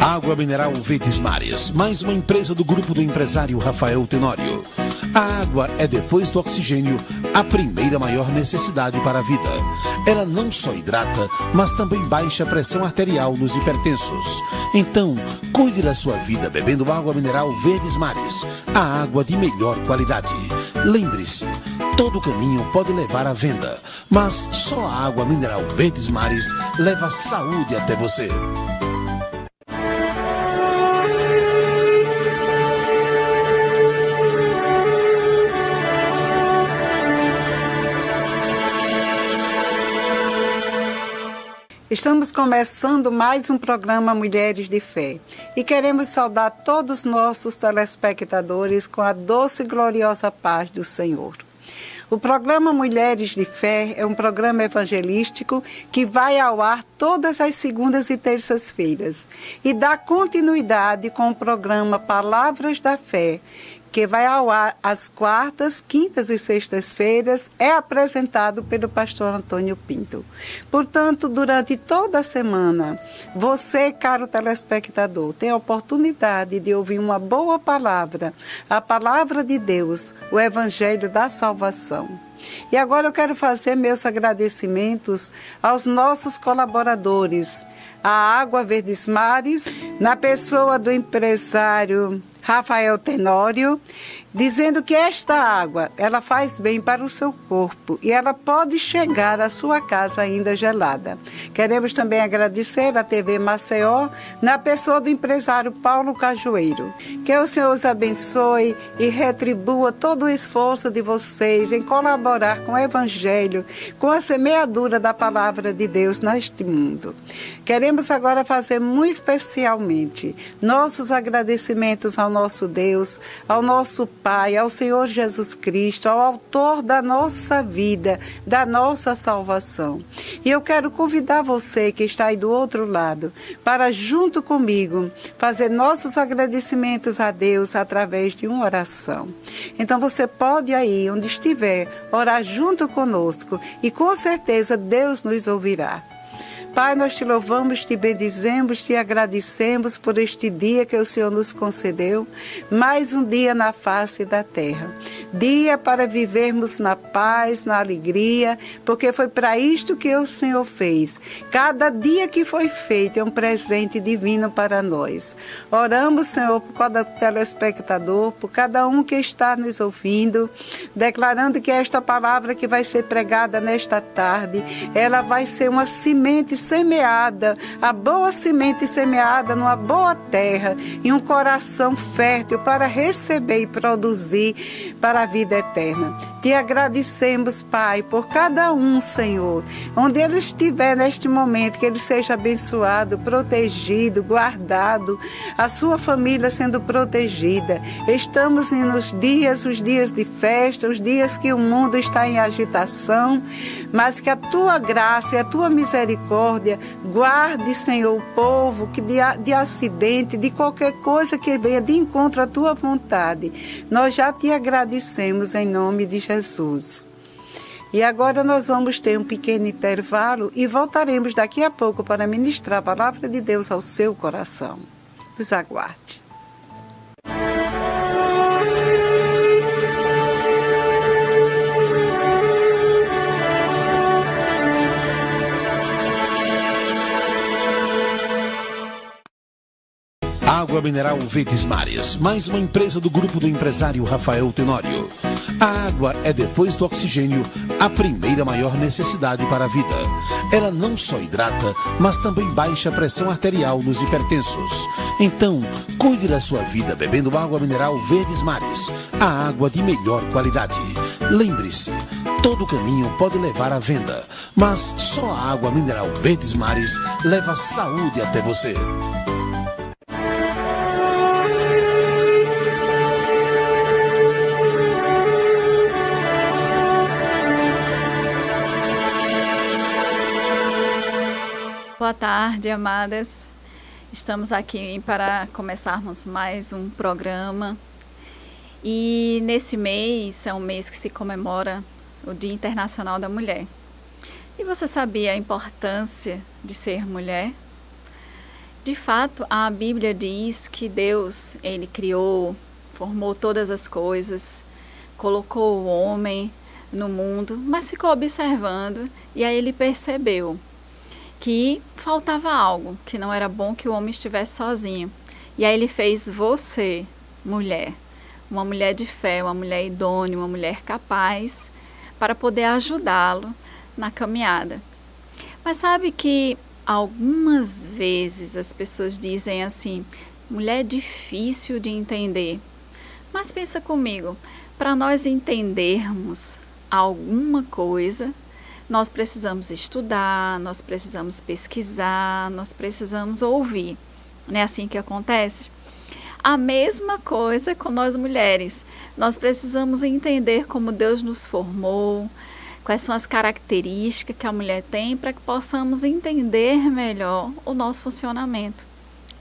Água mineral Verdes Mares, mais uma empresa do grupo do empresário Rafael Tenório. A água é, depois do oxigênio, a primeira maior necessidade para a vida. Ela não só hidrata, mas também baixa a pressão arterial nos hipertensos. Então, cuide da sua vida bebendo água mineral Verdes Mares, a água de melhor qualidade. Lembre-se, todo caminho pode levar à venda, mas só a água mineral Verdes Mares leva saúde até você. Estamos começando mais um programa Mulheres de Fé e queremos saudar todos os nossos telespectadores com a doce e gloriosa paz do Senhor. O programa Mulheres de Fé é um programa evangelístico que vai ao ar todas as segundas e terças-feiras e dá continuidade com o programa Palavras da Fé, que vai ao ar às quartas, quintas e sextas-feiras, é apresentado pelo pastor Antônio Pinto. Portanto, durante toda a semana, você, caro telespectador, tem a oportunidade de ouvir uma boa palavra, a palavra de Deus, o Evangelho da Salvação. E agora eu quero fazer meus agradecimentos aos nossos colaboradores, a Água Verdes Mares, na pessoa do empresário Rafael Tenório, dizendo que esta água, ela faz bem para o seu corpo e ela pode chegar à sua casa ainda gelada. Queremos também agradecer à TV Maceió, na pessoa do empresário Paulo Cajueiro. Que o Senhor os abençoe e retribua todo o esforço de vocês em colaborar com o Evangelho, com a semeadura da Palavra de Deus neste mundo. Queremos agora fazer muito especialmente nossos agradecimentos ao nosso Deus, ao nosso Pai, ao Senhor Jesus Cristo, ao autor da nossa vida, da nossa salvação. E eu quero convidar você que está aí do outro lado, para junto comigo, fazer nossos agradecimentos a Deus através de uma oração. Então você pode aí, onde estiver, orar junto conosco e com certeza Deus nos ouvirá. Pai, nós te louvamos, te bendizemos, te agradecemos por este dia que o Senhor nos concedeu, mais um dia na face da terra. Dia para vivermos na paz, na alegria, porque foi para isto que o Senhor fez. Cada dia que foi feito é um presente divino para nós. Oramos, Senhor, por cada telespectador, por cada um que está nos ouvindo, declarando que esta palavra que vai ser pregada nesta tarde, ela vai ser uma semente semeada, a boa semente semeada numa boa terra e um coração fértil para receber e produzir para a vida eterna. Te agradecemos, Pai, por cada um, Senhor, onde ele estiver neste momento, que ele seja abençoado, protegido, guardado, a sua família sendo protegida. Estamos nos dias, os dias de festa, os dias que o mundo está em agitação, mas que a tua graça e a tua misericórdia guarde, Senhor, o povo que de acidente, de qualquer coisa que venha de encontro à tua vontade. Nós já te agradecemos em nome de Jesus. E agora nós vamos ter um pequeno intervalo e voltaremos daqui a pouco para ministrar a palavra de Deus ao seu coração. Nos aguarde. Água mineral Verdes Mares, mais uma empresa do grupo do empresário Rafael Tenório. A água é, depois do oxigênio, a primeira maior necessidade para a vida. Ela não só hidrata, mas também baixa a pressão arterial nos hipertensos. Então, cuide da sua vida bebendo água mineral Verdes Mares, a água de melhor qualidade. Lembre-se, todo caminho pode levar à venda, mas só a água mineral Verdes Mares leva saúde até você. Boa tarde, amadas. Estamos aqui para começarmos mais um programa. E nesse mês, é um mês que se comemora o Dia Internacional da Mulher. E você sabia a importância de ser mulher? De fato, a Bíblia diz que Deus, Ele criou, formou todas as coisas, colocou o homem no mundo, mas ficou observando e aí Ele percebeu que faltava algo, que não era bom que o homem estivesse sozinho. E aí Ele fez você, mulher, uma mulher de fé, uma mulher idônea, uma mulher capaz para poder ajudá-lo na caminhada. Mas sabe que algumas vezes as pessoas dizem assim, mulher difícil de entender. Mas pensa comigo, para nós entendermos alguma coisa, nós precisamos estudar, nós precisamos pesquisar, nós precisamos ouvir. Não é assim que acontece? A mesma coisa com nós mulheres. Nós precisamos entender como Deus nos formou, quais são as características que a mulher tem para que possamos entender melhor o nosso funcionamento.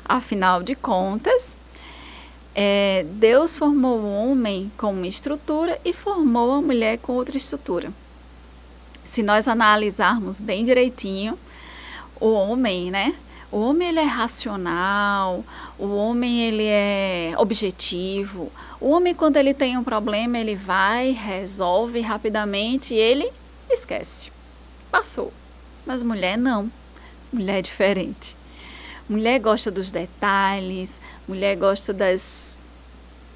Afinal de contas, Deus formou o homem com uma estrutura e formou a mulher com outra estrutura. Se nós analisarmos bem direitinho, o homem, O homem ele é racional, o homem ele é objetivo. O homem, quando ele tem um problema, ele vai, resolve rapidamente e ele esquece. Passou. Mas mulher não. Mulher é diferente. Mulher gosta dos detalhes, mulher gosta das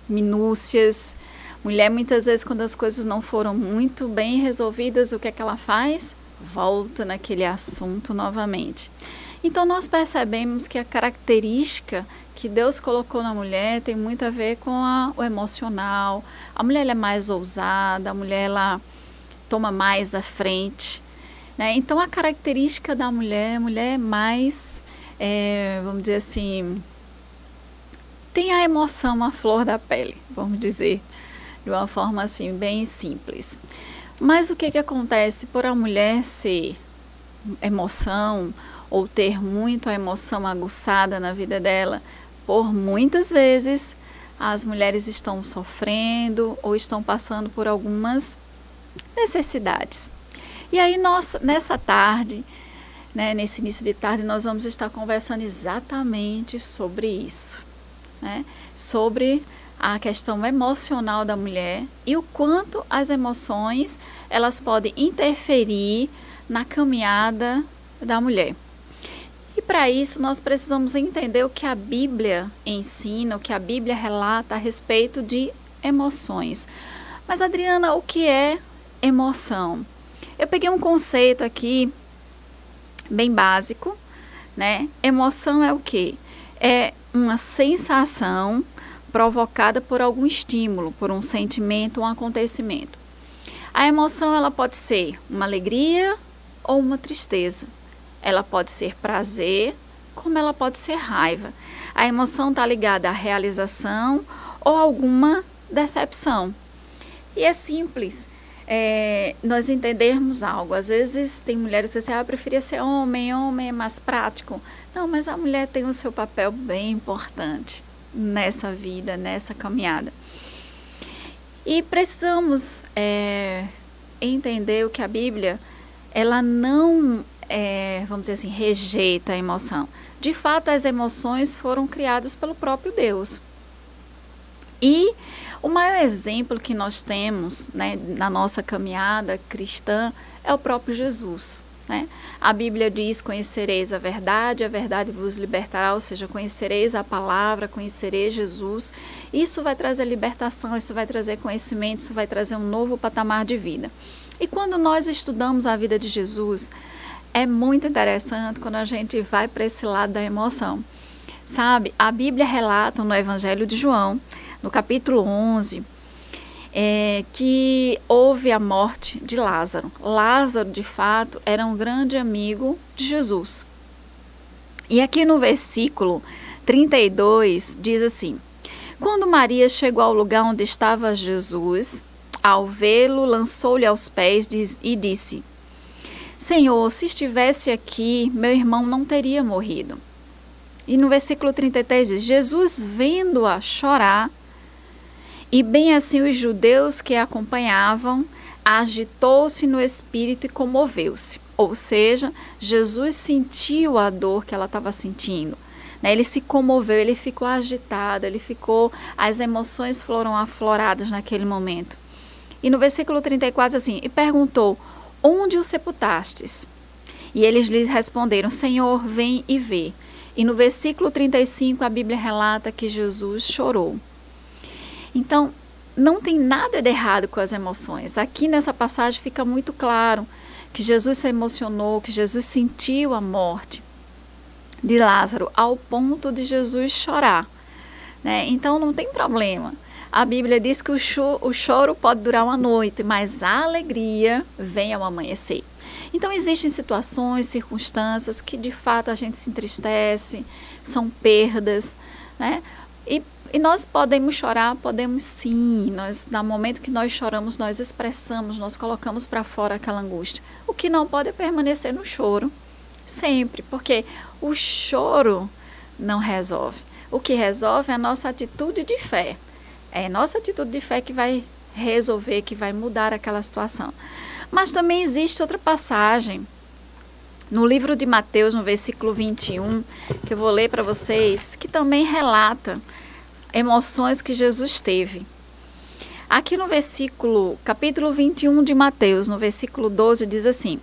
minúcias. Mulher, muitas vezes, quando as coisas não foram muito bem resolvidas, o que é que ela faz? Volta naquele assunto novamente. Então, nós percebemos que a característica que Deus colocou na mulher tem muito a ver com o emocional. A mulher ela é mais ousada, a mulher ela toma mais à frente, Então, a característica da mulher, a mulher é mais, vamos dizer assim, tem a emoção à flor da pele, vamos dizer, de uma forma assim, bem simples. Mas o que acontece por a mulher ser emoção, ou ter muito a emoção aguçada na vida dela, por muitas vezes as mulheres estão sofrendo ou estão passando por algumas necessidades. E aí nessa tarde, nesse início de tarde, nós vamos estar conversando exatamente sobre isso, sobre a questão emocional da mulher e o quanto as emoções elas podem interferir na caminhada da mulher. E para isso nós precisamos entender o que a Bíblia ensina, o que a Bíblia relata a respeito de emoções. Mas Adriana, o que é emoção? Eu peguei um conceito aqui bem básico, Emoção é o quê? É uma sensação provocada por algum estímulo, por um sentimento, um acontecimento. A emoção ela pode ser uma alegria ou uma tristeza. Ela pode ser prazer, como ela pode ser raiva. A emoção está ligada à realização ou alguma decepção. E é simples nós entendermos algo. Às vezes tem mulheres que dizem, eu preferia ser homem é mais prático. Não, mas a mulher tem o seu papel bem importante nessa vida, nessa caminhada. E precisamos entender o que a Bíblia, ela não vamos dizer assim, rejeita a emoção. De fato, as emoções foram criadas pelo próprio Deus. E o maior exemplo que nós temos na nossa caminhada cristã é o próprio Jesus. A Bíblia diz, conhecereis a verdade vos libertará, ou seja, conhecereis a palavra, conhecereis Jesus. Isso vai trazer libertação, isso vai trazer conhecimento, isso vai trazer um novo patamar de vida. E quando nós estudamos a vida de Jesus, é muito interessante quando a gente vai para esse lado da emoção. Sabe, a Bíblia relata no Evangelho de João, no capítulo 11, que houve a morte de Lázaro. Lázaro, de fato, era um grande amigo de Jesus. E aqui no versículo 32 diz assim: quando Maria chegou ao lugar onde estava Jesus, ao vê-lo, lançou-lhe aos pés e disse: Senhor, se estivesse aqui, meu irmão não teria morrido. E no versículo 33 diz: Jesus, vendo-a chorar, e bem assim os judeus que a acompanhavam, agitou-se no espírito e comoveu-se. Ou seja, Jesus sentiu a dor que ela estava sentindo. né? Ele se comoveu, ele ficou agitado, as emoções foram afloradas naquele momento. E no versículo 34 assim, e perguntou, onde o sepultastes? E eles lhes responderam, Senhor, vem e vê. E no versículo 35 a Bíblia relata que Jesus chorou. Então, não tem nada de errado com as emoções. Aqui nessa passagem fica muito claro que Jesus se emocionou, que Jesus sentiu a morte de Lázaro ao ponto de Jesus chorar, né? Então não tem problema. A Bíblia diz que o choro pode durar uma noite, mas a alegria vem ao amanhecer. Então existem situações, circunstâncias que de fato a gente se entristece, são perdas, né? E nós podemos chorar, podemos sim. No momento que nós choramos, nós expressamos, nós colocamos para fora aquela angústia. O que não pode é permanecer no choro, sempre, porque o choro não resolve. O que resolve é a nossa atitude de fé. É a nossa atitude de fé que vai resolver, que vai mudar aquela situação. Mas também existe outra passagem, no livro de Mateus, no versículo 21, que eu vou ler para vocês, que também relata emoções que Jesus teve. Aqui no capítulo 21 de Mateus, no versículo 12, diz assim,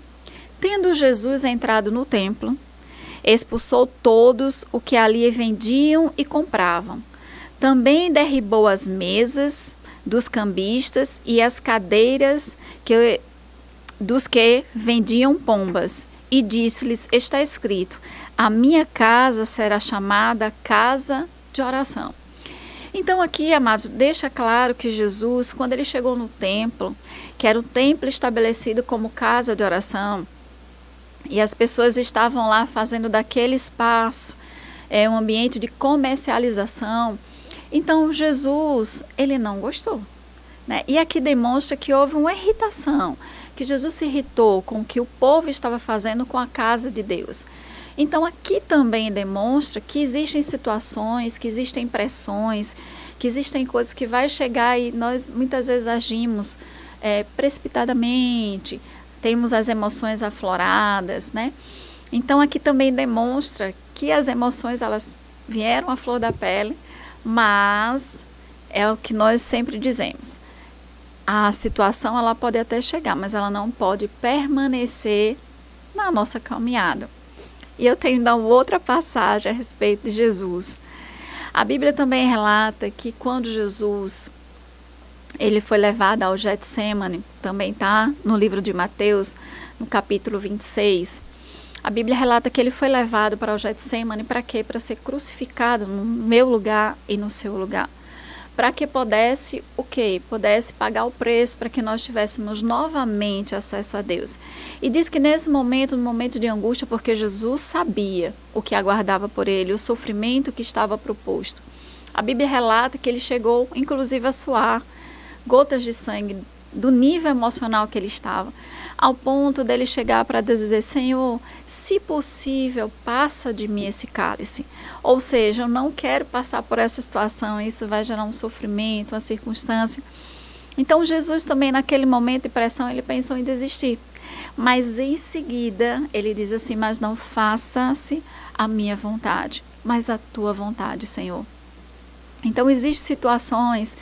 tendo Jesus entrado no templo, expulsou todos o que ali vendiam e compravam. Também derribou as mesas dos cambistas e as cadeiras dos que vendiam pombas. E disse-lhes, está escrito, a minha casa será chamada casa de oração. Então aqui, amados, deixa claro que Jesus, quando ele chegou no templo, que era o templo estabelecido como casa de oração, e as pessoas estavam lá fazendo daquele espaço um ambiente de comercialização, então Jesus, ele não gostou, né? E aqui demonstra que houve uma irritação, que Jesus se irritou com o que o povo estava fazendo com a casa de Deus. Então aqui também demonstra que existem situações, que existem pressões, que existem coisas que vai chegar e nós muitas vezes agimos precipitadamente, temos as emoções afloradas, né? Então aqui também demonstra que as emoções elas vieram à flor da pele, mas é o que nós sempre dizemos. A situação ela pode até chegar, mas ela não pode permanecer na nossa caminhada. E eu tenho ainda outra passagem a respeito de Jesus. A Bíblia também relata que quando Jesus ele foi levado ao Getsêmani, também está no livro de Mateus, no capítulo 26. A Bíblia relata que ele foi levado para o Getsêmani para quê? Para ser crucificado no meu lugar e no seu lugar. Para que pudesse o quê? Pudesse pagar o preço para que nós tivéssemos novamente acesso a Deus. E diz que nesse momento, no momento de angústia, porque Jesus sabia o que aguardava por ele, o sofrimento que estava proposto. A Bíblia relata que ele chegou, inclusive, a suar gotas de sangue do nível emocional que ele estava, ao ponto dele chegar para Deus e dizer, Senhor, se possível, passa de mim esse cálice. Ou seja, eu não quero passar por essa situação, isso vai gerar um sofrimento, uma circunstância. Então Jesus também naquele momento de pressão, ele pensou em desistir. Mas em seguida, ele diz assim, mas não faça-se a minha vontade, mas a tua vontade, Senhor. Então existem situações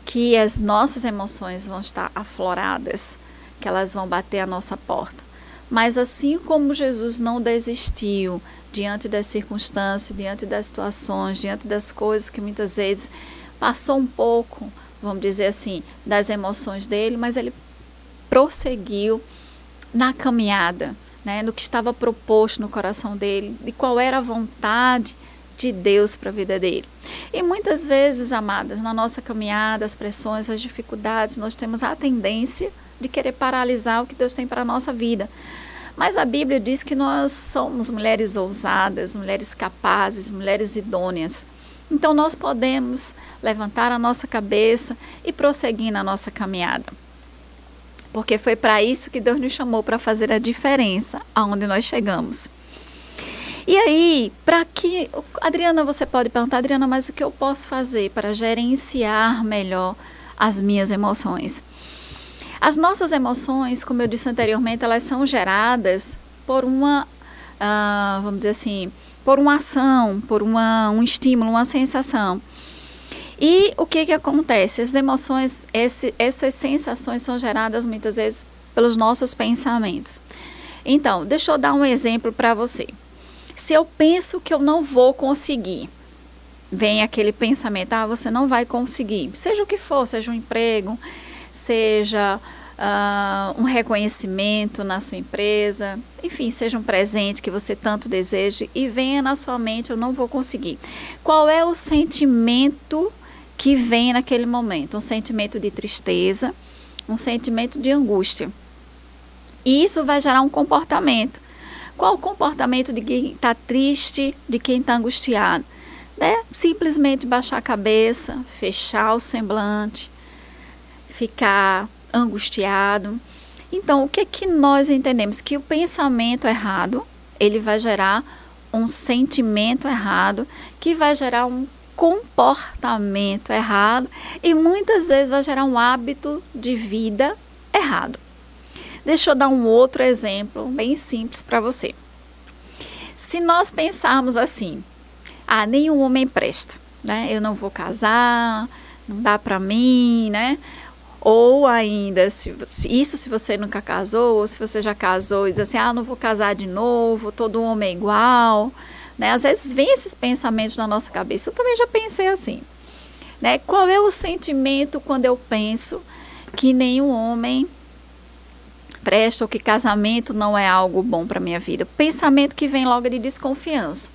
que as nossas emoções vão estar afloradas, que elas vão bater a nossa porta. Mas assim como Jesus não desistiu diante das circunstâncias, diante das situações, diante das coisas que muitas vezes passou um pouco, vamos dizer assim, das emoções dele, mas ele prosseguiu na caminhada, né, no que estava proposto no coração dele, e qual era a vontade de Deus para a vida dele. E muitas vezes, amadas, na nossa caminhada, as pressões, as dificuldades, nós temos a tendência de querer paralisar o que Deus tem para a nossa vida. Mas a Bíblia diz que nós somos mulheres ousadas, mulheres capazes, mulheres idôneas. Então nós podemos levantar a nossa cabeça e prosseguir na nossa caminhada. Porque foi para isso que Deus nos chamou, para fazer a diferença aonde nós chegamos. E aí, para que... Adriana, você pode perguntar, Adriana, mas o que eu posso fazer para gerenciar melhor as minhas emoções? As nossas emoções, como eu disse anteriormente, elas são geradas por vamos dizer assim, por uma ação, por um estímulo, uma sensação. E o que acontece? As emoções, essas sensações são geradas muitas vezes pelos nossos pensamentos. Então, deixa eu dar um exemplo para você. Se eu penso que eu não vou conseguir, vem aquele pensamento, você não vai conseguir. Seja o que for, seja um emprego, seja um reconhecimento na sua empresa, enfim, seja um presente que você tanto deseje e venha na sua mente, eu não vou conseguir. Qual é o sentimento que vem naquele momento? Um sentimento de tristeza, um sentimento de angústia. E isso vai gerar um comportamento. Qual o comportamento de quem está triste, de quem está angustiado? Simplesmente baixar a cabeça, fechar o semblante, ficar angustiado. Então, o que nós entendemos? Que o pensamento errado, ele vai gerar um sentimento errado, que vai gerar um comportamento errado e muitas vezes vai gerar um hábito de vida errado. Deixa eu dar um outro exemplo bem simples para você. Se nós pensarmos assim, nenhum homem presta, né? Eu não vou casar, não dá para mim, né? Ou ainda, se você nunca casou, ou se você já casou e diz assim, não vou casar de novo, todo homem é igual, né? Às vezes vem esses pensamentos na nossa cabeça, eu também já pensei assim, né? Qual é o sentimento quando eu penso que nenhum homem presta ou que casamento não é algo bom para a minha vida? O pensamento que vem logo de desconfiança.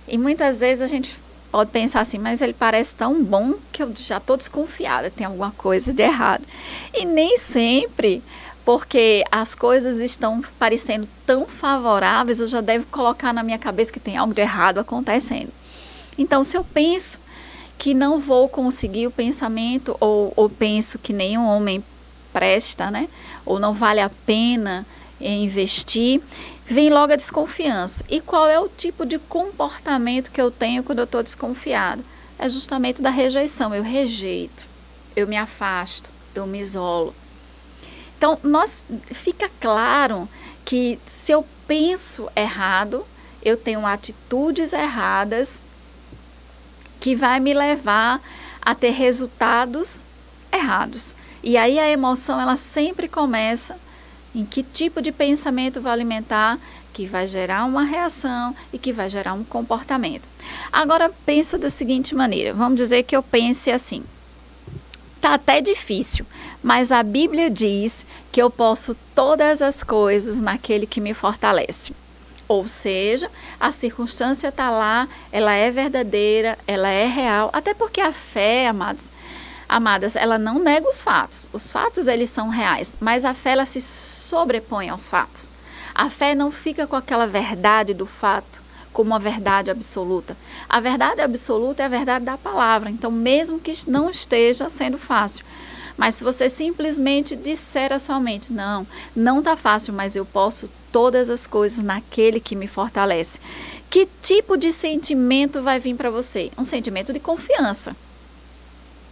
E muitas vezes a gente pode pensar assim, mas ele parece tão bom que eu já estou desconfiada, tem alguma coisa de errado. E nem sempre, porque as coisas estão parecendo tão favoráveis, eu já devo colocar na minha cabeça que tem algo de errado acontecendo. Então, se eu penso que não vou conseguir o pensamento, ou penso que nenhum homem presta, né? Ou não vale a pena investir, vem logo a desconfiança. E qual é o tipo de comportamento que eu tenho quando eu estou desconfiado? É justamente da rejeição. Eu rejeito, eu me afasto, eu me isolo. Então, fica claro que se eu penso errado, eu tenho atitudes erradas que vai me levar a ter resultados errados. E aí a emoção, ela sempre começa em que tipo de pensamento vai alimentar, que vai gerar uma reação e que vai gerar um comportamento. Agora, pensa da seguinte maneira, vamos dizer que eu pense assim, tá até difícil, mas a Bíblia diz que eu posso todas as coisas naquele que me fortalece. Ou seja, a circunstância está lá, ela é verdadeira, ela é real, até porque a fé, amadas, ela não nega os fatos. Os fatos, eles são reais, mas a fé, ela se sobrepõe aos fatos. A fé não fica com aquela verdade do fato como uma verdade absoluta. A verdade absoluta é a verdade da palavra. Então, mesmo que não esteja sendo fácil, mas se você simplesmente disser a sua mente, não está fácil, mas eu posso todas as coisas naquele que me fortalece. Que tipo de sentimento vai vir para você? Um sentimento de confiança.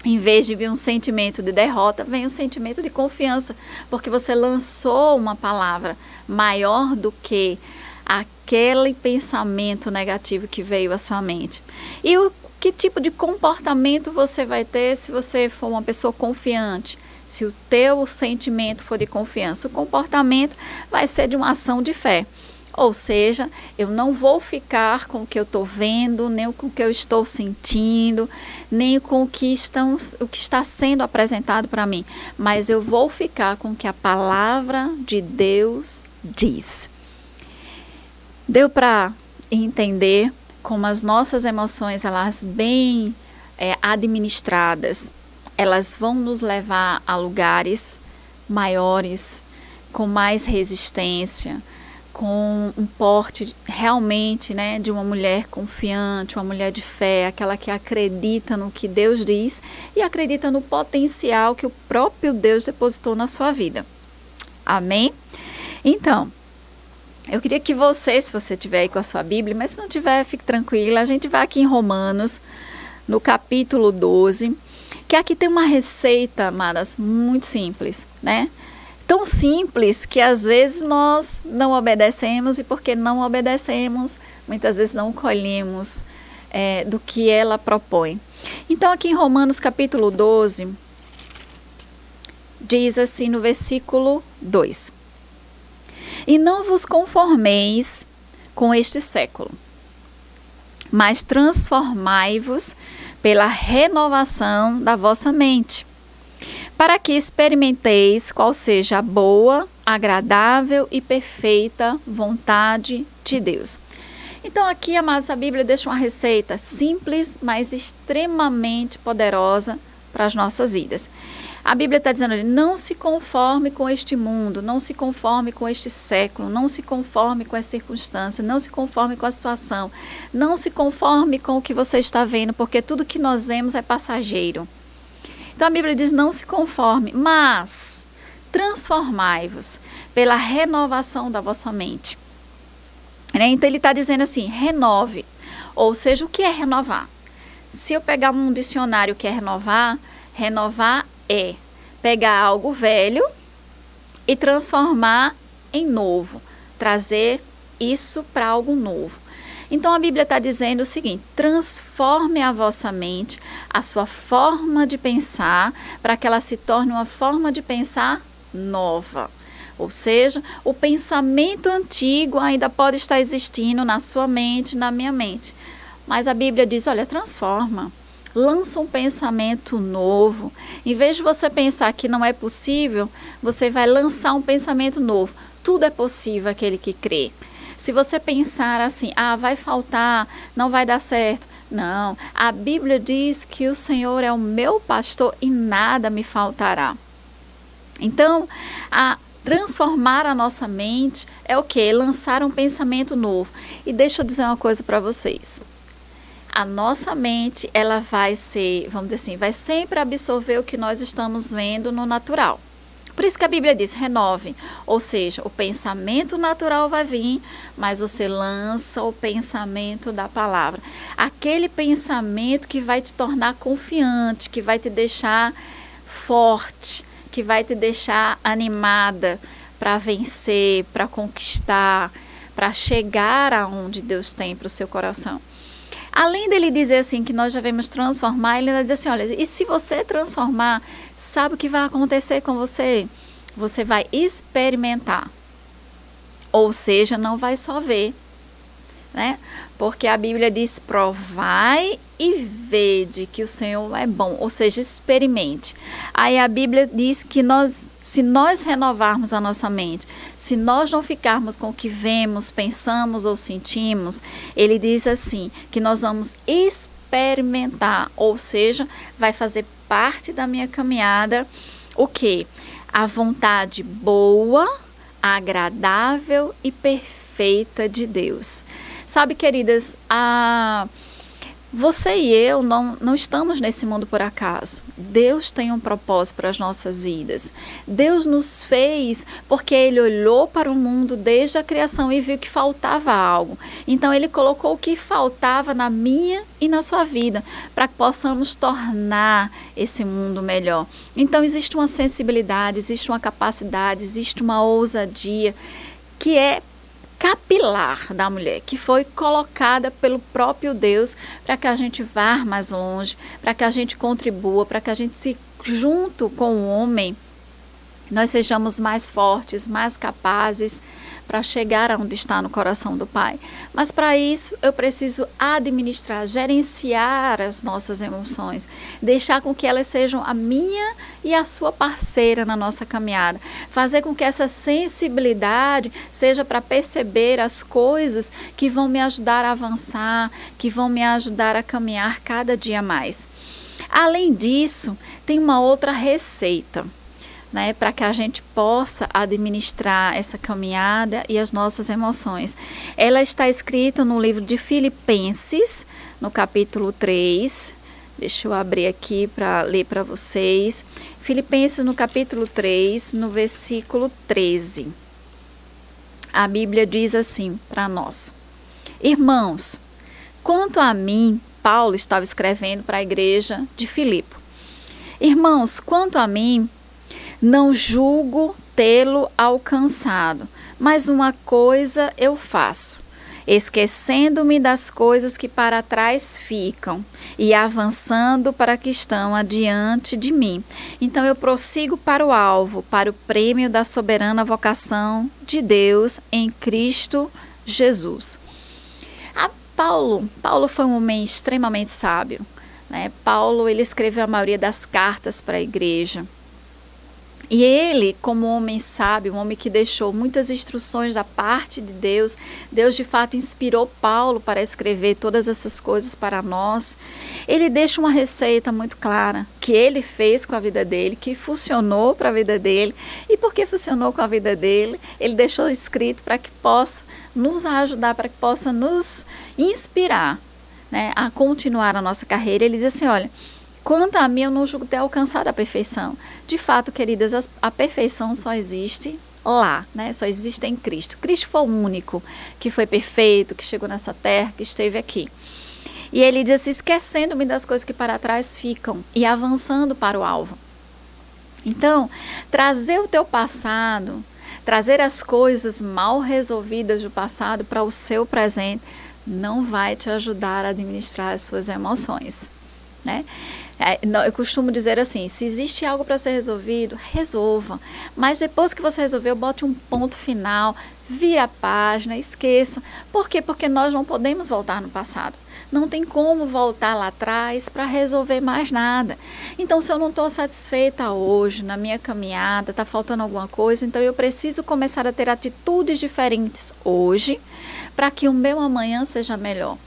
Em vez de vir um sentimento de derrota, vem um sentimento de confiança, porque você lançou uma palavra maior do que aquele pensamento negativo que veio à sua mente. E que tipo de comportamento você vai ter se você for uma pessoa confiante? Se o teu sentimento for de confiança, o comportamento vai ser de uma ação de fé. Ou seja, eu não vou ficar com o que eu estou vendo, nem com o que eu estou sentindo, nem com o que está sendo apresentado para mim. Mas eu vou ficar com o que a palavra de Deus diz. Deu para entender como as nossas emoções, elas bem administradas, elas vão nos levar a lugares maiores, com mais resistência, com um porte realmente, né, de uma mulher confiante, uma mulher de fé, aquela que acredita no que Deus diz e acredita no potencial que o próprio Deus depositou na sua vida. Amém? Então, eu queria que você, se você tiver aí com a sua Bíblia, mas se não tiver, fique tranquila, a gente vai aqui em Romanos, no capítulo 12, que aqui tem uma receita, amadas, muito simples, né? tão simples que às vezes nós não obedecemos, e porque não obedecemos, muitas vezes não colhemos do que ela propõe. Então aqui em Romanos capítulo 12, diz assim no versículo 2: E não vos conformeis com este século, mas transformai-vos pela renovação da vossa mente, para que experimenteis qual seja a boa, agradável e perfeita vontade de Deus. Então aqui, amados, a Bíblia deixa uma receita simples, mas extremamente poderosa para as nossas vidas. A Bíblia está dizendo, não se conforme com este mundo, não se conforme com este século, não se conforme com as circunstâncias, não se conforme com a situação, não se conforme com o que você está vendo, porque tudo que nós vemos é passageiro. Então a Bíblia diz, não se conforme, mas transformai-vos pela renovação da vossa mente. Então ele está dizendo assim, renove, ou seja, o que é renovar? Se eu pegar um dicionário que é renovar, renovar é pegar algo velho e transformar em novo, trazer isso para algo novo. Então a Bíblia está dizendo o seguinte, transforme a vossa mente, a sua forma de pensar, para que ela se torne uma forma de pensar nova. Ou seja, o pensamento antigo ainda pode estar existindo na sua mente, na minha mente. Mas a Bíblia diz, olha, transforma. Lança um pensamento novo. Em vez de você pensar que não é possível, você vai lançar um pensamento novo. Tudo é possível aquele que crê. Se você pensar assim, vai faltar, não vai dar certo. Não, a Bíblia diz que o Senhor é o meu pastor e nada me faltará. Então, transformar a nossa mente é o quê? Lançar um pensamento novo. E deixa eu dizer uma coisa para vocês. A nossa mente, ela vai ser, vamos dizer assim, vai sempre absorver o que nós estamos vendo no natural. Por isso que a Bíblia diz, renove. Ou seja, o pensamento natural vai vir, mas você lança o pensamento da palavra. Aquele pensamento que vai te tornar confiante, que vai te deixar forte, que vai te deixar animada para vencer, para conquistar, para chegar aonde Deus tem para o seu coração. Além dele dizer assim que nós devemos transformar, ele ainda diz assim, olha, e se você transformar, sabe o que vai acontecer com você? Você vai experimentar. Ou seja, não vai só ver, né? Porque a Bíblia diz, provai e vede que o Senhor é bom, ou seja, experimente. Aí a Bíblia diz que se nós renovarmos a nossa mente, se nós não ficarmos com o que vemos, pensamos ou sentimos, ele diz assim, que nós vamos experimentar, ou seja, vai fazer parte da minha caminhada, o quê? A vontade boa, agradável e perfeita de Deus. Sabe, queridas, você e eu não estamos nesse mundo por acaso. Deus tem um propósito para as nossas vidas. Deus nos fez porque Ele olhou para o mundo desde a criação e viu que faltava algo. Então Ele colocou o que faltava na minha e na sua vida para que possamos tornar esse mundo melhor. Então existe uma sensibilidade, existe uma capacidade, existe uma ousadia que é capilar da mulher, que foi colocada pelo próprio Deus para que a gente vá mais longe, para que a gente contribua, para que a gente, junto com o homem, nós sejamos mais fortes, mais capazes para chegar aonde está no coração do Pai. Mas para isso eu preciso administrar, gerenciar as nossas emoções, deixar com que elas sejam a minha e a sua parceira na nossa caminhada, fazer com que essa sensibilidade seja para perceber as coisas que vão me ajudar a avançar, que vão me ajudar a caminhar cada dia mais. Além disso, tem uma outra receita, né, para que a gente possa administrar essa caminhada e as nossas emoções. Ela está escrita no livro de Filipenses, no capítulo 3. Deixa eu abrir aqui para ler para vocês. Filipenses, no capítulo 3, no versículo 13. A Bíblia diz assim para nós: Irmãos, quanto a mim, Paulo estava escrevendo para a igreja de Filipe. Irmãos, quanto a mim, não julgo tê-lo alcançado. Mas uma coisa eu faço, esquecendo-me das coisas que para trás ficam e avançando para que estão adiante de mim. Então eu prossigo para o alvo, para o prêmio da soberana vocação de Deus em Cristo Jesus. Paulo foi um homem extremamente sábio, né? Paulo, ele escreveu a maioria das cartas para a igreja. E ele, como homem sábio, um homem que deixou muitas instruções da parte de Deus, Deus de fato inspirou Paulo para escrever todas essas coisas para nós. Ele deixa uma receita muito clara, que ele fez com a vida dele, que funcionou para a vida dele. E porque funcionou com a vida dele, ele deixou escrito para que possa nos ajudar, para que possa nos inspirar, né, a continuar a nossa carreira. Ele diz assim, olha, quanto a mim, eu não julgo ter alcançado a perfeição. De fato, queridas, a perfeição só existe lá, né? Só existe em Cristo. Cristo foi o único que foi perfeito, que chegou nessa terra, que esteve aqui. E ele diz assim, esquecendo-me das coisas que para trás ficam e avançando para o alvo. Então, trazer o teu passado, trazer as coisas mal resolvidas do passado para o seu presente, não vai te ajudar a administrar as suas emoções, né? Eu costumo dizer assim, se existe algo para ser resolvido, resolva. Mas depois que você resolveu, bote um ponto final, vire a página, esqueça. Por quê? Porque nós não podemos voltar no passado. Não tem como voltar lá atrás para resolver mais nada. Então, se eu não estou satisfeita hoje, na minha caminhada, está faltando alguma coisa, então eu preciso começar a ter atitudes diferentes hoje, para que o meu amanhã seja melhor.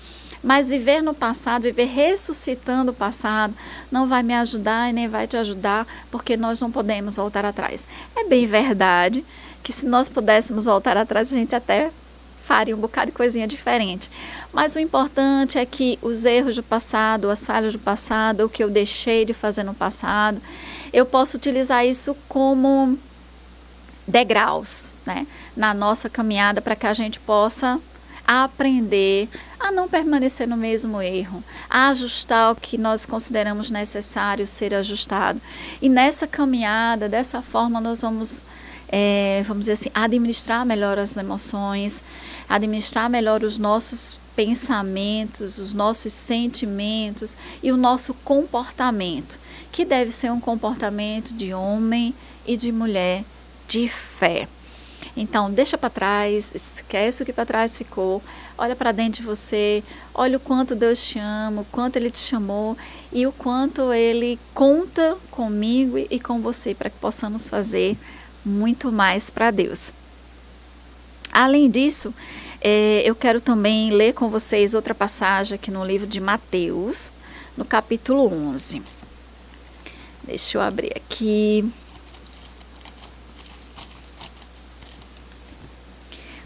Mas viver no passado, viver ressuscitando o passado, não vai me ajudar e nem vai te ajudar, porque nós não podemos voltar atrás. É bem verdade que se nós pudéssemos voltar atrás, a gente até faria um bocado de coisinha diferente. Mas o importante é que os erros do passado, as falhas do passado, o que eu deixei de fazer no passado, eu posso utilizar isso como degraus, né, na nossa caminhada, para que a gente possa aprender a não permanecer no mesmo erro, a ajustar o que nós consideramos necessário ser ajustado. E nessa caminhada, dessa forma, nós vamos dizer assim, administrar melhor as emoções, administrar melhor os nossos pensamentos, os nossos sentimentos e o nosso comportamento, que deve ser um comportamento de homem e de mulher de fé. Então, deixa para trás, esquece o que para trás ficou, olha para dentro de você, olha o quanto Deus te ama, o quanto Ele te chamou e o quanto Ele conta comigo e com você para que possamos fazer muito mais para Deus. Além disso, eu quero também ler com vocês outra passagem aqui no livro de Mateus, no capítulo 11. Deixa eu abrir aqui.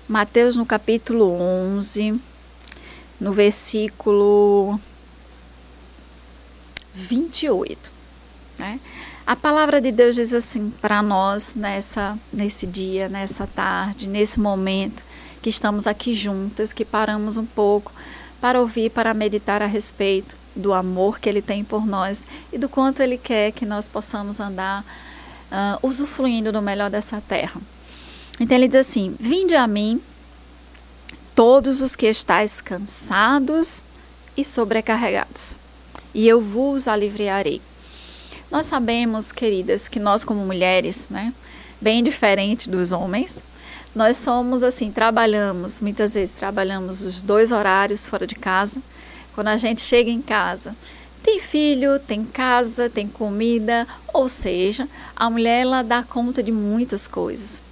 Mateus no capítulo 11, no versículo 28, né? A palavra de Deus diz assim para nós nesse dia, nessa tarde, nesse momento que estamos aqui juntas, que paramos um pouco para ouvir, para meditar a respeito do amor que Ele tem por nós e do quanto Ele quer que nós possamos andar usufruindo do melhor dessa terra. Então ele diz assim, vinde a mim, todos os que estáis cansados e sobrecarregados, e eu vos aliviarei. Nós sabemos, queridas, que nós como mulheres, né, bem diferente dos homens, nós somos assim, muitas vezes trabalhamos os 2 horários fora de casa. Quando a gente chega em casa, tem filho, tem casa, tem comida, ou seja, a mulher ela dá conta de muitas coisas.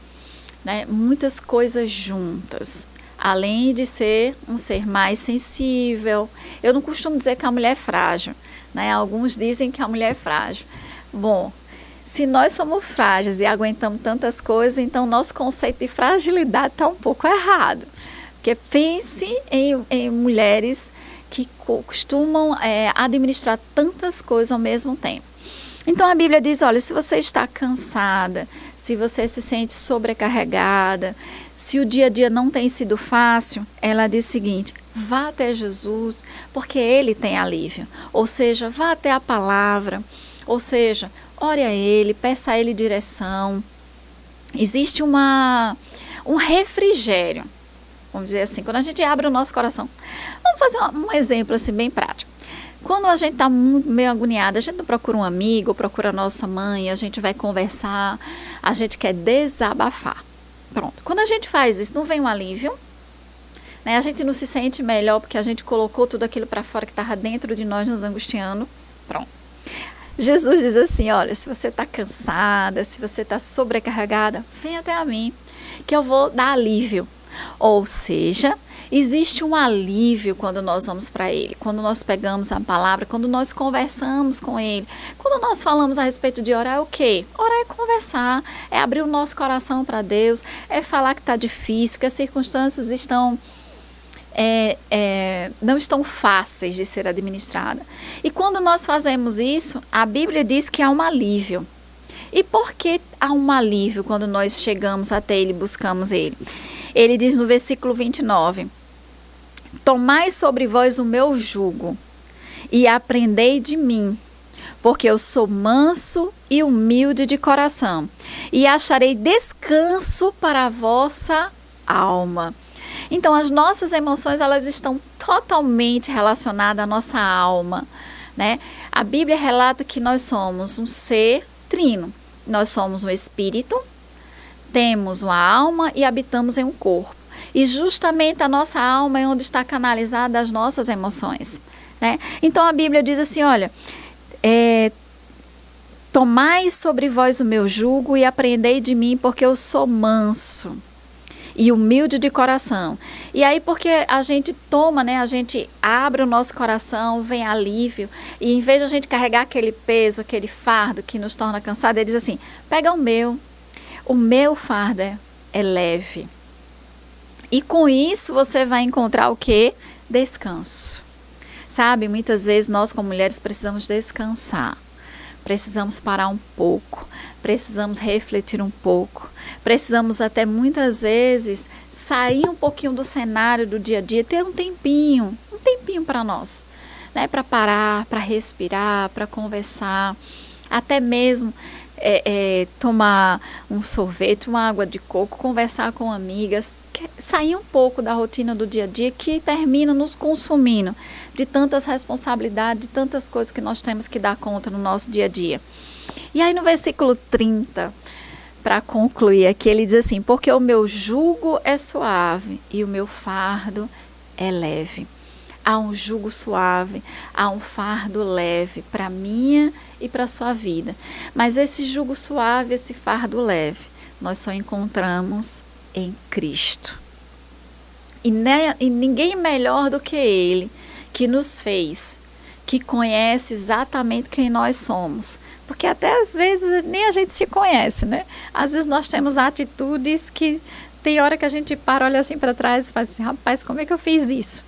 Né, muitas coisas juntas, além de ser um ser mais sensível. Eu não costumo dizer que a mulher é frágil, né? Alguns dizem que a mulher é frágil. Bom, se nós somos frágeis e aguentamos tantas coisas, então nosso conceito de fragilidade está um pouco errado. Porque pense em mulheres que costumam administrar tantas coisas ao mesmo tempo. Então a Bíblia diz, olha, se você está cansada, se você se sente sobrecarregada, se o dia a dia não tem sido fácil, ela diz o seguinte, vá até Jesus, porque Ele tem alívio. Ou seja, vá até a palavra, ou seja, ore a Ele, peça a Ele direção. existe um refrigério, vamos dizer assim, quando a gente abre o nosso coração. Vamos fazer um exemplo assim bem prático. Quando a gente está meio agoniada, a gente não procura um amigo, ou procura a nossa mãe, a gente vai conversar, a gente quer desabafar. Pronto. Quando a gente faz isso, não vem um alívio, né? A gente não se sente melhor porque a gente colocou tudo aquilo para fora que estava dentro de nós nos angustiando. Pronto. Jesus diz assim, olha, se você está cansada, se você está sobrecarregada, vem até a mim, que eu vou dar alívio. Ou seja, existe um alívio quando nós vamos para Ele, quando nós pegamos a palavra, quando nós conversamos com Ele. Quando nós falamos a respeito de orar, é o quê? Orar é conversar, é abrir o nosso coração para Deus, é falar que está difícil, que as circunstâncias não estão fáceis de ser administradas. E quando nós fazemos isso, a Bíblia diz que há um alívio. E por que há um alívio quando nós chegamos até Ele e buscamos Ele? Ele diz no versículo 29, tomai sobre vós o meu jugo e aprendei de mim, porque eu sou manso e humilde de coração, e acharei descanso para a vossa alma. Então, as nossas emoções, elas estão totalmente relacionadas à nossa alma, né? A Bíblia relata que nós somos um ser trino. Nós somos um espírito, temos uma alma e habitamos em um corpo. E justamente a nossa alma é onde está canalizada as nossas emoções, né? Então, a Bíblia diz assim, olha, tomai sobre vós o meu jugo e aprendei de mim, porque eu sou manso e humilde de coração. E aí, porque a gente toma, né, a gente abre o nosso coração, vem alívio, e em vez de a gente carregar aquele peso, aquele fardo que nos torna cansado, ele diz assim, pega o meu fardo é leve. E com isso você vai encontrar o quê? Descanso. Sabe, muitas vezes nós como mulheres precisamos descansar, precisamos parar um pouco, precisamos refletir um pouco, precisamos até muitas vezes sair um pouquinho do cenário do dia a dia, ter um tempinho para nós, né? Para parar, para respirar, para conversar, até mesmo tomar um sorvete, uma água de coco, conversar com amigas, sair um pouco da rotina do dia a dia que termina nos consumindo de tantas responsabilidades, de tantas coisas que nós temos que dar conta no nosso dia a dia. E aí no versículo 30, para concluir aqui, ele diz assim, porque o meu jugo é suave e o meu fardo é leve. Há um jugo suave, há um fardo leve para a minha e para a sua vida. Mas esse jugo suave, esse fardo leve, nós só encontramos em Cristo. E ninguém melhor do que Ele, que nos fez, que conhece exatamente quem nós somos. Porque até às vezes nem a gente se conhece, né? Às vezes nós temos atitudes que tem hora que a gente para, olha assim para trás e faz assim, rapaz, como é que eu fiz isso?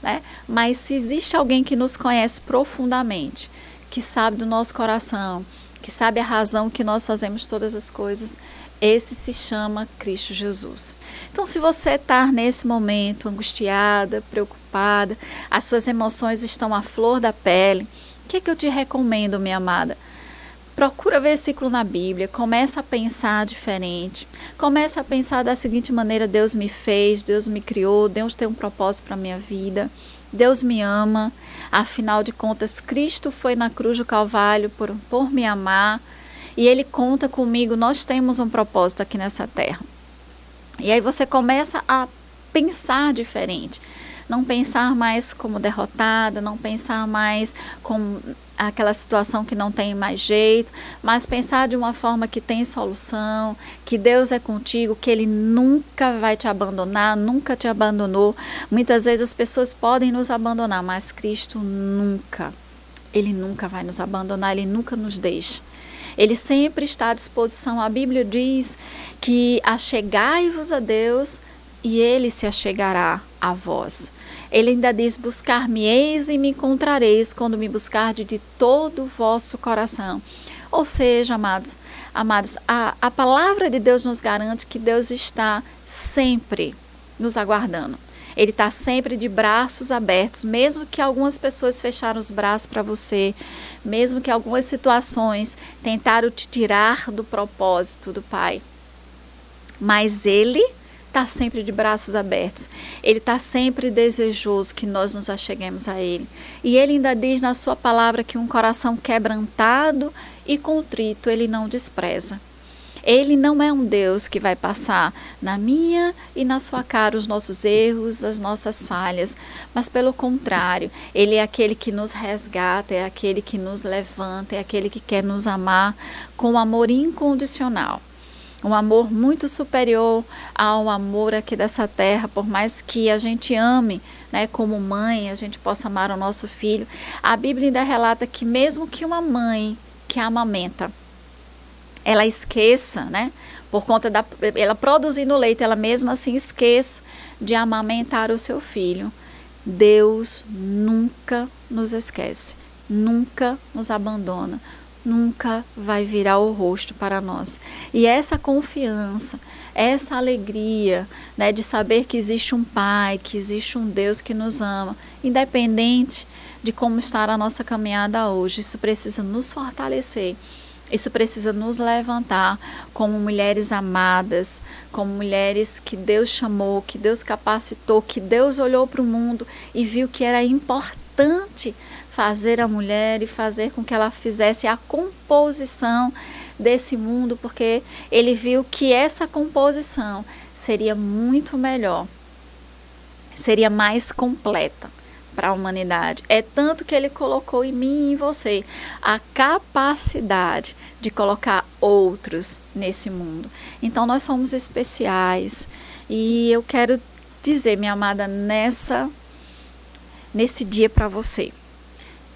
Né? Mas se existe alguém que nos conhece profundamente, que sabe do nosso coração, que sabe a razão que nós fazemos todas as coisas, esse se chama Cristo Jesus. Então, se você está nesse momento angustiada, preocupada, as suas emoções estão à flor da pele, o que eu te recomendo, minha amada? Procura versículo na Bíblia, começa a pensar diferente, começa a pensar da seguinte maneira, Deus me fez, Deus me criou, Deus tem um propósito para a minha vida, Deus me ama, afinal de contas, Cristo foi na cruz do Calvário por me amar, e Ele conta comigo, nós temos um propósito aqui nessa terra. E aí você começa a pensar diferente, não pensar mais como derrotada, não pensar mais como aquela situação que não tem mais jeito, mas pensar de uma forma que tem solução, que Deus é contigo, que Ele nunca vai te abandonar, nunca te abandonou. Muitas vezes as pessoas podem nos abandonar, mas Cristo nunca, Ele nunca vai nos abandonar, Ele nunca nos deixa. Ele sempre está à disposição. A Bíblia diz que achegai-vos a Deus e Ele se achegará a vós. Ele ainda diz, buscar-me-eis e me encontrareis quando me buscardes de todo o vosso coração. Ou seja, amados, a palavra de Deus nos garante que Deus está sempre nos aguardando. Ele está sempre de braços abertos, mesmo que algumas pessoas fecharam os braços para você, mesmo que algumas situações tentaram te tirar do propósito do Pai. mas Ele está sempre de braços abertos. Ele está sempre desejoso que nós nos acheguemos a Ele. E Ele ainda diz na sua palavra que um coração quebrantado e contrito Ele não despreza. Ele não é um Deus que vai passar na minha e na sua cara os nossos erros, as nossas falhas, mas pelo contrário, Ele é aquele que nos resgata, é aquele que nos levanta, é aquele que quer nos amar com amor incondicional. Um amor muito superior ao amor aqui dessa terra, por mais que a gente ame, né, como mãe, a gente possa amar o nosso filho. A Bíblia ainda relata que mesmo que uma mãe que amamenta, ela esqueça, né, por conta ela produzindo leite, ela mesma assim esqueça de amamentar o seu filho. Deus nunca nos esquece, nunca nos abandona, nunca vai virar o rosto para nós. E essa confiança, essa alegria, né, de saber que existe um Pai, que existe um Deus que nos ama, independente de como está a nossa caminhada hoje, isso precisa nos fortalecer, isso precisa nos levantar como mulheres amadas, como mulheres que Deus chamou, que Deus capacitou, que Deus olhou para o mundo e viu que era importante fazer a mulher e fazer com que ela fizesse a composição desse mundo, porque Ele viu que essa composição seria muito melhor, seria mais completa para a humanidade. É tanto que Ele colocou em mim e em você a capacidade de colocar outros nesse mundo. Então nós somos especiais e eu quero dizer, minha amada, nesse dia para você.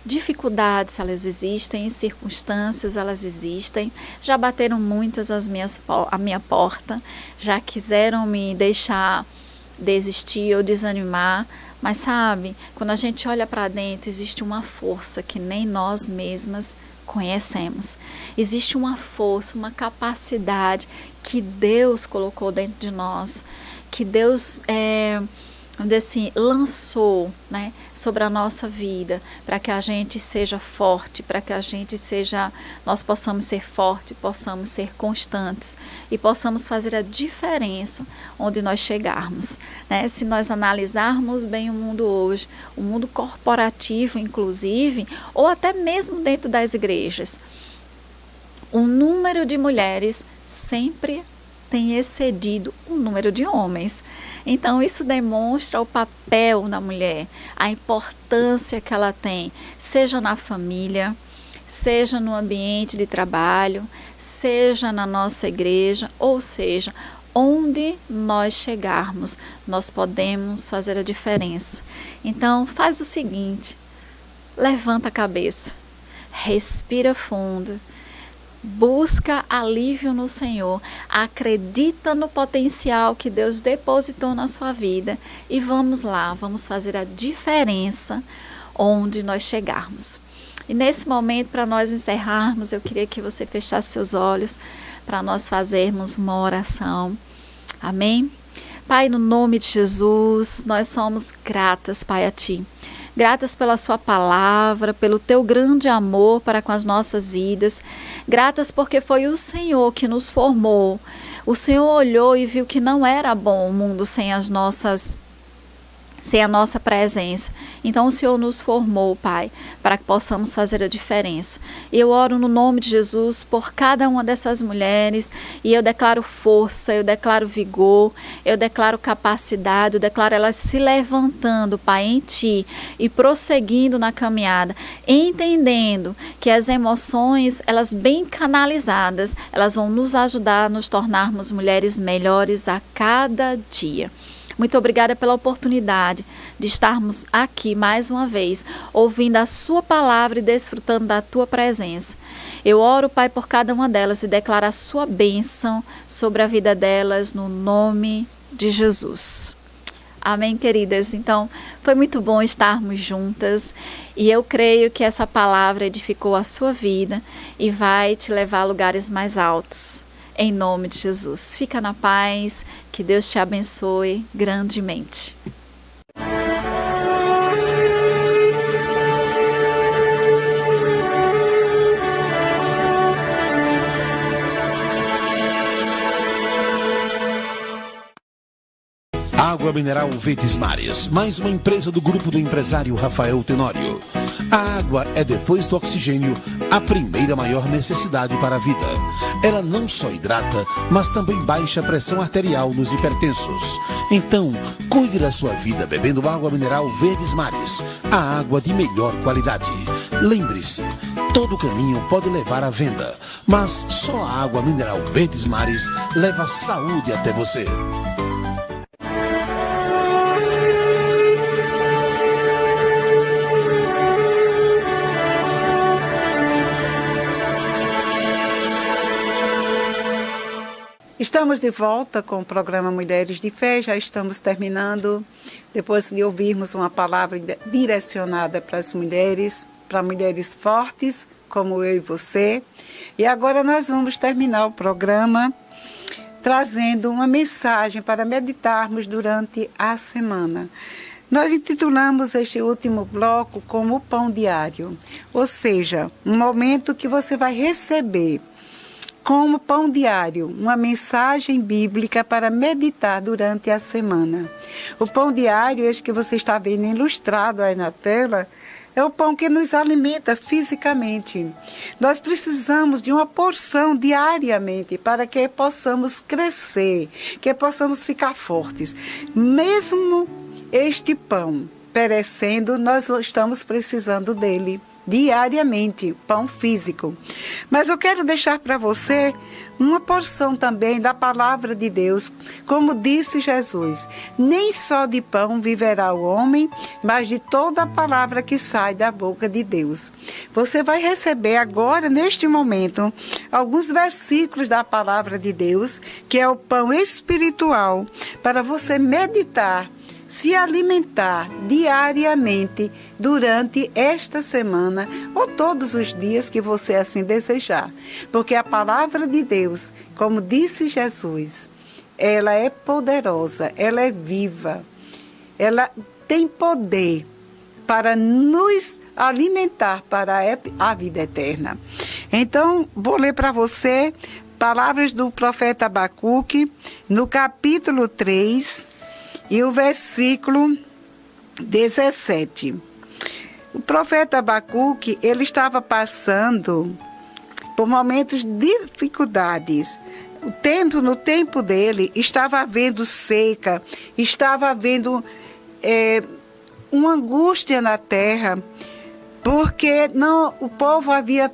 Dificuldades, elas existem, circunstâncias, elas existem. Já bateram muitas a minha porta, já quiseram me deixar desistir ou desanimar, mas sabe, quando a gente olha para dentro, existe uma força que nem nós mesmas conhecemos. Existe uma força, uma capacidade que Deus colocou dentro de nós, que Deus vamos dizer assim, lançou, né, sobre a nossa vida, para que a gente seja forte, para que nós possamos ser fortes, possamos ser constantes e possamos fazer a diferença onde nós chegarmos, né? Se nós analisarmos bem o mundo hoje, o mundo corporativo inclusive, ou até mesmo dentro das igrejas, o número de mulheres sempre tem excedido o número de homens. Então isso demonstra o papel da mulher, a importância que ela tem, seja na família, seja no ambiente de trabalho, seja na nossa igreja, ou seja, onde nós chegarmos, nós podemos fazer a diferença. Então faz o seguinte, levanta a cabeça, respira fundo, busca alívio no Senhor, acredita no potencial que Deus depositou na sua vida e vamos lá, vamos fazer a diferença onde nós chegarmos. E nesse momento, para nós encerrarmos, eu queria que você fechasse seus olhos para nós fazermos uma oração. Amém? Pai, no nome de Jesus, nós somos gratas, Pai, a Ti. Gratas pela sua palavra, pelo teu grande amor para com as nossas vidas. Gratas porque foi o Senhor que nos formou. O Senhor olhou e viu que não era bom o mundo sem a nossa presença. Então o Senhor nos formou, Pai, para que possamos fazer a diferença. Eu oro no nome de Jesus por cada uma dessas mulheres e eu declaro força, eu declaro vigor, eu declaro capacidade, eu declaro elas se levantando, Pai, em Ti e prosseguindo na caminhada, entendendo que as emoções, elas bem canalizadas, elas vão nos ajudar a nos tornarmos mulheres melhores a cada dia. Muito obrigada pela oportunidade de estarmos aqui mais uma vez, ouvindo a sua palavra e desfrutando da tua presença. Eu oro, Pai, por cada uma delas e declaro a sua bênção sobre a vida delas, no nome de Jesus. Amém, queridas? Então, foi muito bom estarmos juntas e eu creio que essa palavra edificou a sua vida e vai te levar a lugares mais altos. Em nome de Jesus. Fica na paz, que Deus te abençoe grandemente. água mineral Verdes Mares, mais uma empresa do grupo do empresário Rafael Tenório. A água é, depois do oxigênio, a primeira maior necessidade para a vida. Ela não só hidrata, mas também baixa a pressão arterial nos hipertensos. Então, cuide da sua vida bebendo água mineral Verdes Mares, a água de melhor qualidade. Lembre-se, todo caminho pode levar à venda, mas só a água mineral Verdes Mares leva a saúde até você. Estamos de volta com o programa Mulheres de Fé, já estamos terminando, depois de ouvirmos uma palavra direcionada para as mulheres, para mulheres fortes, como eu e você. E agora nós vamos terminar o programa trazendo uma mensagem para meditarmos durante a semana. Nós intitulamos este último bloco como o pão diário, ou seja, um momento que você vai receber como pão diário, uma mensagem bíblica para meditar durante a semana. O pão diário, este que você está vendo ilustrado aí na tela, é o pão que nos alimenta fisicamente. Nós precisamos de uma porção diariamente para que possamos crescer, que possamos ficar fortes. Mesmo este pão perecendo, nós estamos precisando dele diariamente, pão físico. Mas eu quero deixar para você uma porção também da palavra de Deus, como disse Jesus: nem só de pão viverá o homem, mas de toda a palavra que sai da boca de Deus. Você vai receber agora, neste momento, alguns versículos da palavra de Deus, que é o pão espiritual, para você meditar, se alimentar diariamente durante esta semana ou todos os dias que você assim desejar. Porque a palavra de Deus, como disse Jesus, ela é poderosa, ela é viva, ela tem poder para nos alimentar para a vida eterna. Então, vou ler para você palavras do profeta Abacuque, no capítulo 3, e o versículo 17. O profeta Abacuque, ele estava passando por momentos de dificuldades. No tempo dele, estava havendo seca, estava havendo uma angústia na terra, porque o povo havia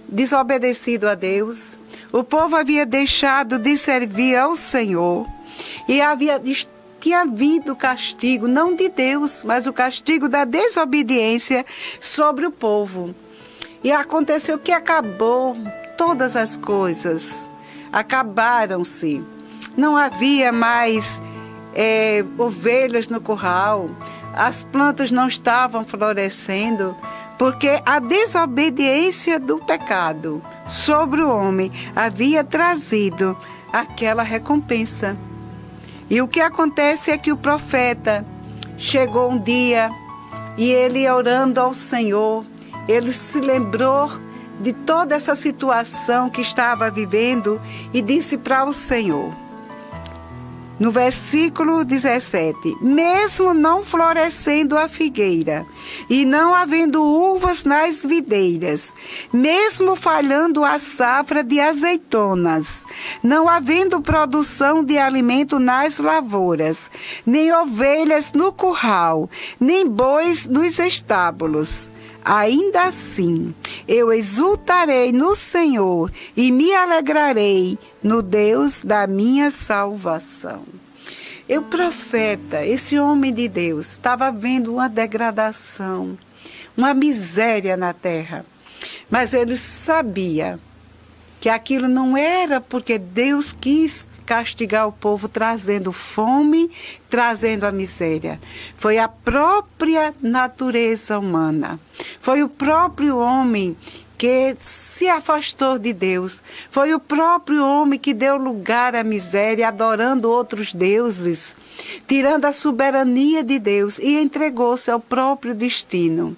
desobedecido a Deus, o povo havia deixado de servir ao Senhor, e tinha havido castigo, não de Deus, mas o castigo da desobediência sobre o povo. E aconteceu que acabou, todas as coisas acabaram-se. Não havia mais ovelhas no curral, as plantas não estavam florescendo, porque a desobediência do pecado sobre o homem havia trazido aquela recompensa. E o que acontece é que o profeta chegou um dia e ele, orando ao Senhor, ele se lembrou de toda essa situação que estava vivendo e disse para o Senhor, no versículo 17: mesmo não florescendo a figueira e não havendo uvas nas videiras, mesmo falhando a safra de azeitonas, não havendo produção de alimento nas lavouras, nem ovelhas no curral, nem bois nos estábulos, ainda assim, eu exultarei no Senhor e me alegrarei no Deus da minha salvação. O profeta, esse homem de Deus, estava vendo uma degradação, uma miséria na terra. Mas ele sabia que aquilo não era porque Deus quis castigar o povo trazendo fome, trazendo a miséria. Foi a própria natureza humana. Foi o próprio homem que se afastou de Deus. Foi o próprio homem que deu lugar à miséria, adorando outros deuses, tirando a soberania de Deus e entregou-se ao próprio destino.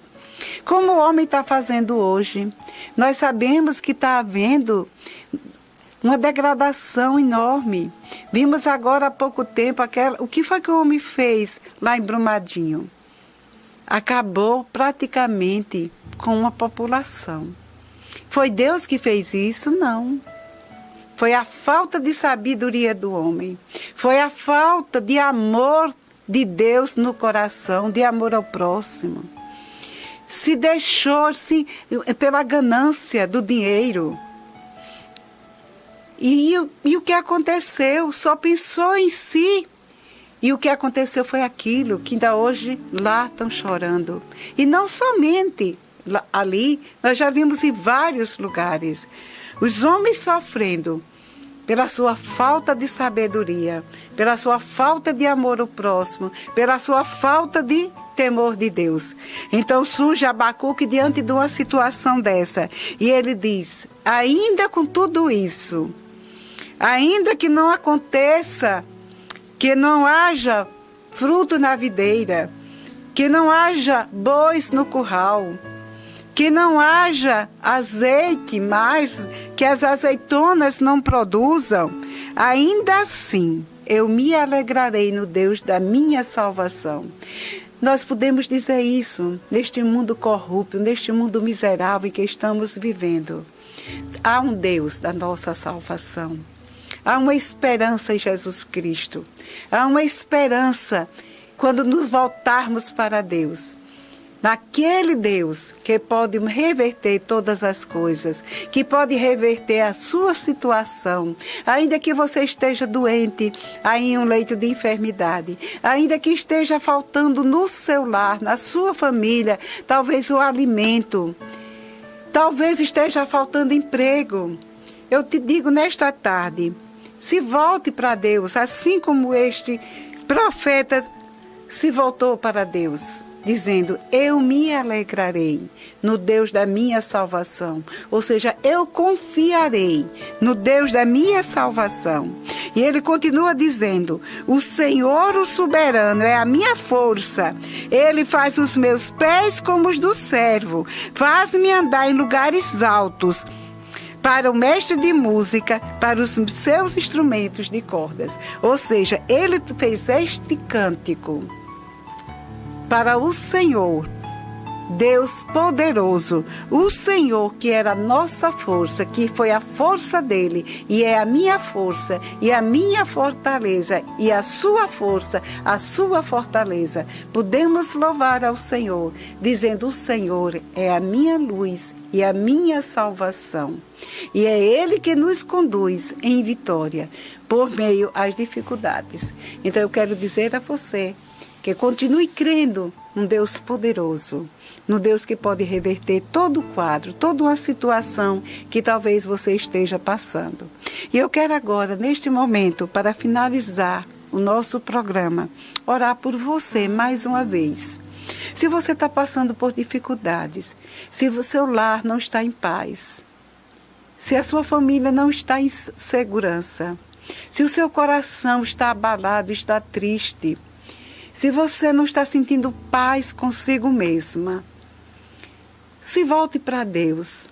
Como o homem está fazendo hoje? Nós sabemos que está havendo uma degradação enorme. Vimos agora há pouco tempo o que foi que o homem fez lá em Brumadinho. Acabou praticamente com uma população. Foi Deus que fez isso? Não. Foi a falta de sabedoria do homem. Foi a falta de amor de Deus no coração, de amor ao próximo. Se deixou-se pela ganância do dinheiro. E o que aconteceu? Só pensou em si. E o que aconteceu foi aquilo que ainda hoje lá estão chorando. E não somente ali, nós já vimos em vários lugares. Os homens sofrendo pela sua falta de sabedoria, pela sua falta de amor ao próximo, pela sua falta de temor de Deus. Então surge Abacuque diante de uma situação dessa. E ele diz, ainda com tudo isso, ainda que não aconteça, que não haja fruto na videira, que não haja bois no curral, que não haja azeite mais, que as azeitonas não produzam, ainda assim eu me alegrarei no Deus da minha salvação. Nós podemos dizer isso neste mundo corrupto, neste mundo miserável em que estamos vivendo. Há um Deus da nossa salvação. Há uma esperança em Jesus Cristo. Há uma esperança quando nos voltarmos para Deus. Naquele Deus que pode reverter todas as coisas, que pode reverter a sua situação, ainda que você esteja doente, aí em um leito de enfermidade, ainda que esteja faltando no seu lar, na sua família, talvez o alimento, talvez esteja faltando emprego. Eu te digo nesta tarde, se volte para Deus, assim como este profeta se voltou para Deus, dizendo, eu me alegrarei no Deus da minha salvação. Ou seja, eu confiarei no Deus da minha salvação. E ele continua dizendo, o Senhor, o soberano, é a minha força. Ele faz os meus pés como os do servo, faz-me andar em lugares altos, para o mestre de música, para os seus instrumentos de cordas. Ou seja, ele fez este cântico para o Senhor, Deus poderoso, o Senhor que era a nossa força, que foi a força dele, e é a minha força, e a minha fortaleza, e a sua força, a sua fortaleza. Podemos louvar ao Senhor, dizendo, o Senhor é a minha luz e a minha salvação. E é Ele que nos conduz em vitória, por meio às dificuldades. Então eu quero dizer a você, que continue crendo num Deus poderoso, num Deus que pode reverter todo o quadro, toda uma situação que talvez você esteja passando. E eu quero agora, neste momento, para finalizar o nosso programa, orar por você mais uma vez. Se você está passando por dificuldades, se o seu lar não está em paz, se a sua família não está em segurança, se o seu coração está abalado, está triste, se você não está sentindo paz consigo mesma, se volte para Deus,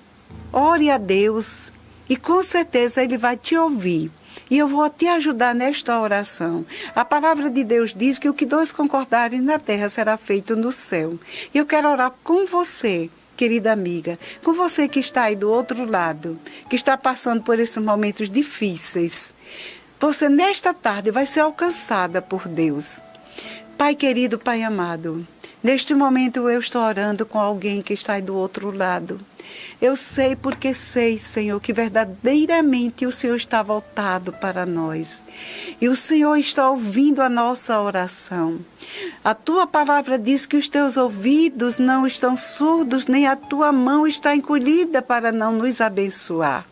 ore a Deus e com certeza Ele vai te ouvir. E eu vou te ajudar nesta oração. A palavra de Deus diz que o que dois concordarem na terra será feito no céu. E eu quero orar com você, querida amiga, com você que está aí do outro lado, que está passando por esses momentos difíceis. Você nesta tarde vai ser alcançada por Deus. Pai querido, Pai amado, neste momento eu estou orando com alguém que está aí do outro lado. Eu sei porque sei, Senhor, que verdadeiramente o Senhor está voltado para nós. E o Senhor está ouvindo a nossa oração. A Tua palavra diz que os Teus ouvidos não estão surdos, nem a Tua mão está encolhida para não nos abençoar.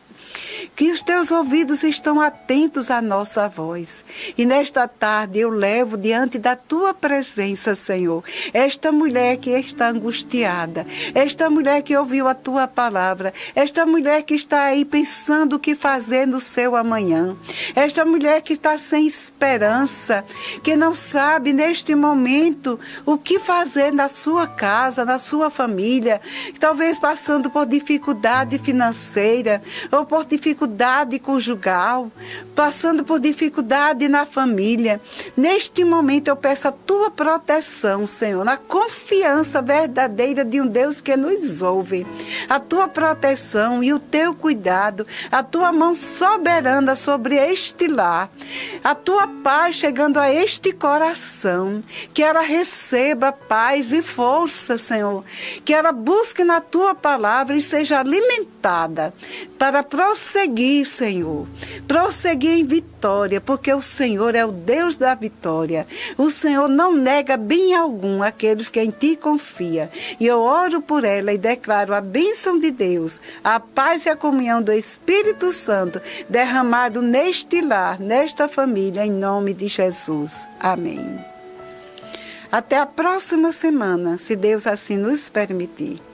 Que os teus ouvidos estão atentos à nossa voz. E nesta tarde eu levo diante da tua presença, Senhor, esta mulher que está angustiada, esta mulher que ouviu a tua palavra, esta mulher que está aí pensando o que fazer no seu amanhã, esta mulher que está sem esperança, que não sabe neste momento o que fazer na sua casa, na sua família, talvez passando por dificuldade financeira ou por dificuldade dificuldade conjugal, passando por dificuldade na família. Neste momento eu peço a tua proteção, Senhor, na confiança verdadeira de um Deus que nos ouve. A tua proteção e o teu cuidado, a tua mão soberana sobre este lar, a tua paz chegando a este coração, que ela receba paz e força, Senhor, que ela busque na tua palavra e seja alimentada para prosseguir, Senhor, prosseguir em vitória, porque o Senhor é o Deus da vitória. O Senhor não nega bem algum àqueles que em ti confia. E eu oro por ela e declaro a bênção de Deus, a paz e a comunhão do Espírito Santo derramado neste lar, nesta família, em nome de Jesus. Amém. Até a próxima semana, se Deus assim nos permitir.